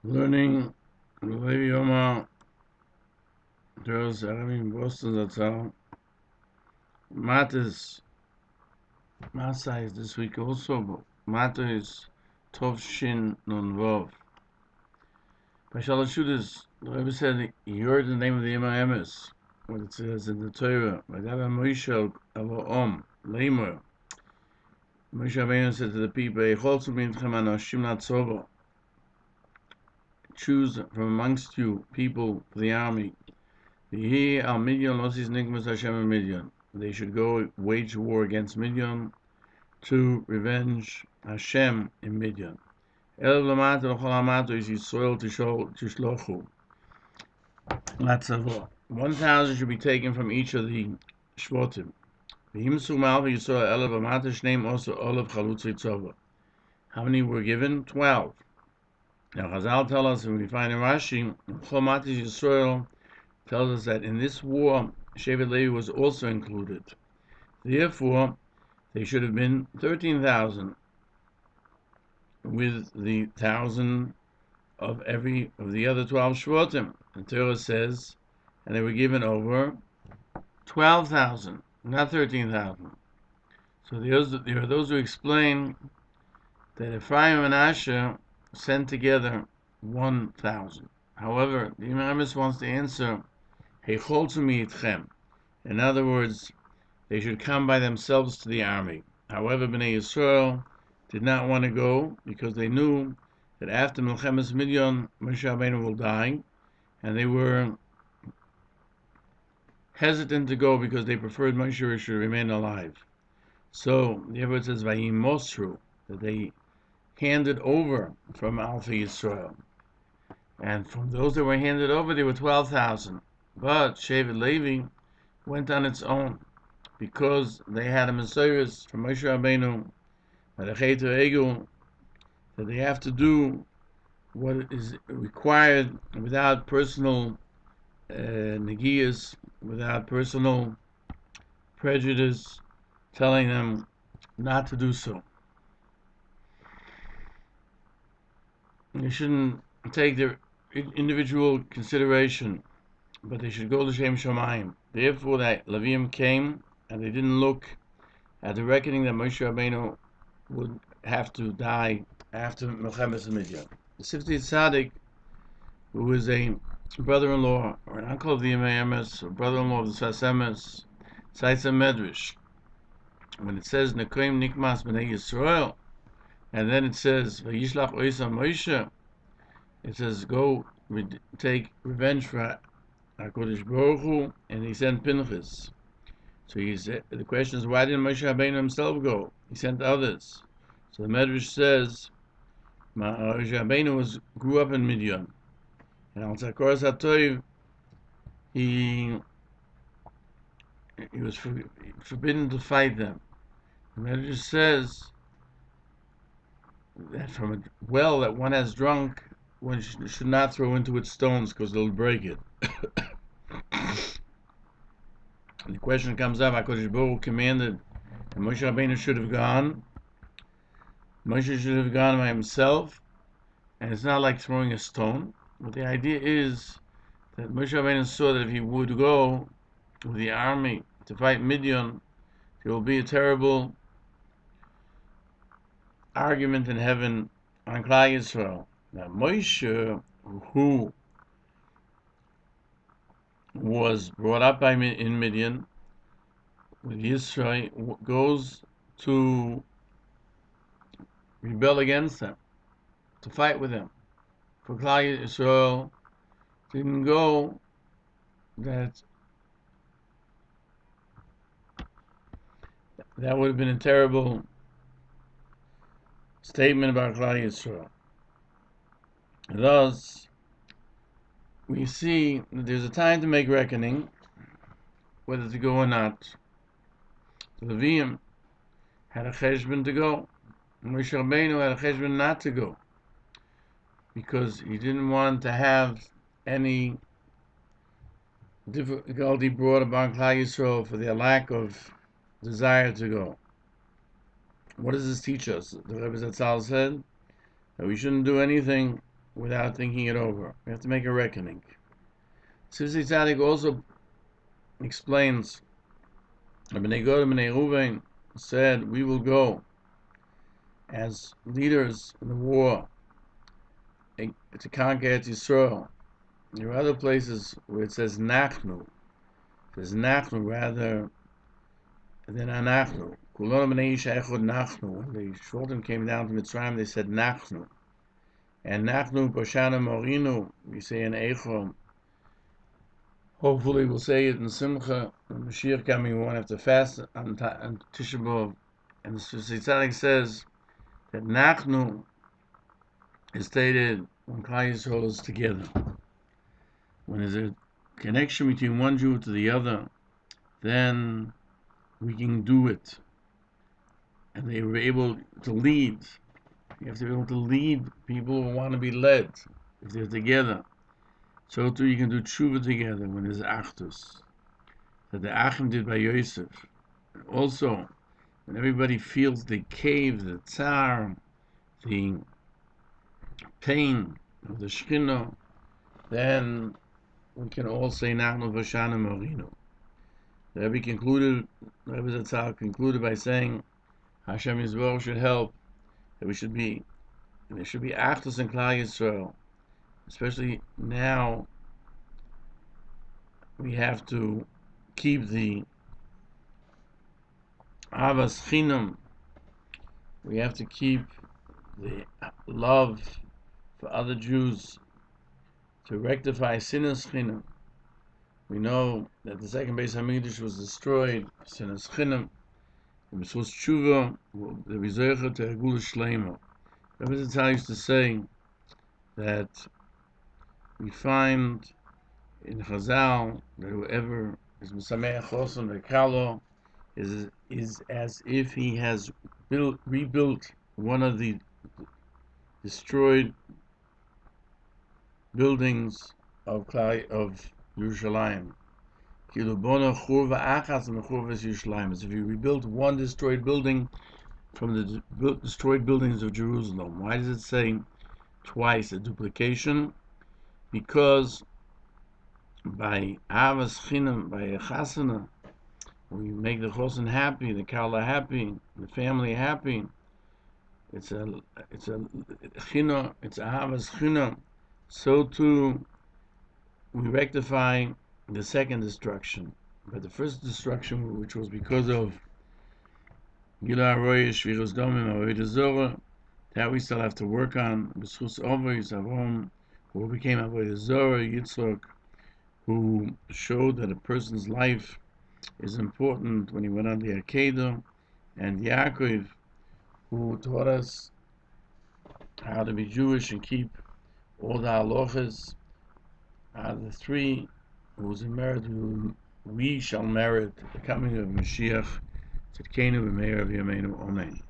Learning UlliLevi Omar, Girls Bostoner Rebbe Zt. Matos, Massai is this week also, but Matos is Tov Shin Nun Vov. By Shalashudas, the Rebbe said he heard the name of the Emes, what it says in the Torah. By Rabbi Moshe Om, Lamer. Moshe Rabbeinu said to the people, choose from amongst you people for the army. They should go wage war against Midian to revenge Hashem in Midian. 1,000 should be taken from each of the Shvotim. How many were given? 12. Now Chazal tell us, when we find in Rashi, Yisrael tells us that in this war, Shevet Levi was also included. Therefore, they should have been 13,000, with the 1,000 of every of the other 12 Shvotim. The Torah says, and they were given over 12,000, not 13,000. So there are those who explain that Ephraim and Asher sent together 1,000. However, the Emes wants to answer, in other words, they should come by themselves to the army. However, Bnei Yisrael did not want to go because they knew that after Milchemes Midian, Moshe Rabbeinu will die, and they were hesitant to go because they preferred Moshe should remain alive. So the Rebbe says, Vayim Mosru, that they handed over from Alpha Yisrael. And from those that were handed over, there were 12,000. But Shevet Levi went on its own because they had a Messiah from Moshe Rabbeinu, that they have to do what is required without personal negias, without personal prejudice, telling them not to do so. They shouldn't take their individual consideration, but they should go to Shem Shamayim. Therefore, that Levium came, and they didn't look at the reckoning that Moshe Rabbeinu would have to die after Milchemes Midian. The Sifti Tzaddik, who is a brother-in-law or an uncle of the Emes, or brother-in-law of the Sfas Emes, cites a medrash. When it says Nekoim Nikmas Bnei Yisrael, and then it says Vayishlach Oisa Moshe, it says go take revenge for HaKadosh Baruch Hu, and he sent Pinchas. So the question is, why didn't Moshe Rabbeinu himself go? He sent others. So the Medrash says, Moshe Rabbeinu grew up in Midian, and on Tzakor Satoiv, he was forbidden to fight them. The Medrash says that from a well that one has drunk, one should not throw into it stones because they'll break it. And the question comes up, HaKadosh Baruch Hu commanded, and Moshe Rabbeinu should have gone. Moshe should have gone by himself, and it's not like throwing a stone. But the idea is that Moshe Rabbeinu saw that if he would go with the army to fight Midian, there will be a terrible argument in heaven on Klal Yisrael. Now Moshe, who was brought up in Midian with Yisrael, goes to rebel against them, to fight with them. For Klal Yisrael didn't go, that would have been a terrible statement about Klal Yisrael. Thus, we see that there's a time to make reckoning, whether to go or not. The Levium had a cheshbon to go. Moshe Rabbeinu had a cheshbon not to go, because he didn't want to have any difficulty brought upon Klal Yisrael for their lack of desire to go. What does this teach us? The Rebbe Zt said that we shouldn't do anything without thinking it over. We have to make a reckoning. Sifsei Tzadik also explains that Bnei Gad and Bnei Ruvain said, we will go as leaders in the war to conquer Yisrael. There are other places where it says Nachnu. It says Nachnu rather than Anachnu. Kulon Bnei Ish Echad Nachnu. When the Shvatim came down to Mitzrayim, they said Nachnu. And Nachnu Boshana Morinu, we say in Eichel. Hopefully we'll say it in Simcha. When Mashiach coming, we won't have to fast on Tisha B'Av. And the Tzadik says that Nachnu is stated when Klal Yisrael is together. When there's a connection between one Jew to the other, then we can do it. And they were able to lead. You have to be able to lead people who want to be led if they're together. So too you can do tshuva together when there's achdus. That the Achim did by Yosef. And also, when everybody feels the cave, the tsar, the pain of the Shechina, then we can all say Nachnu V'Shana Morinu. The Rebbe concluded by saying Hashem Yisborach should help, that there should be achdus in Klal Yisrael. Especially now, we have to keep the Avas Chinam. We have to keep the love for other Jews to rectify sinas Chinam. We know that the second Beis Hamikdash was destroyed, sinas Chinam. The Mosdos Tshuva, the Rizorcha to Hagula Shleima. Rebbe Zt used to say that we find in Chazal that whoever is Mesameach Choson V'Kalo is as if he has rebuilt one of the destroyed buildings of Yerushalayim. As if you rebuilt one destroyed building from the destroyed buildings of Jerusalem. Why does it say twice a duplication? Because by Avas Chinam, by a Chasana, when you make the Chosin happy, the Kala happy, the family happy, it's a China, it's Avas Chinam. So too, we rectify the second destruction. But the first destruction, which was because of Gila Aroya, Shviros Domim, Avodah Zorah, that we still have to work on. B'schus Avos, Avon, who became Avodah Zorah, Yitzchak, who showed that a person's life is important when he went on the Akedah, and Yaakov, who taught us how to be Jewish and keep all the halachas. The three who was in merit, who we shall merit the coming of Mashiach. Tzidkenu b'meir v'yameinu. Amen.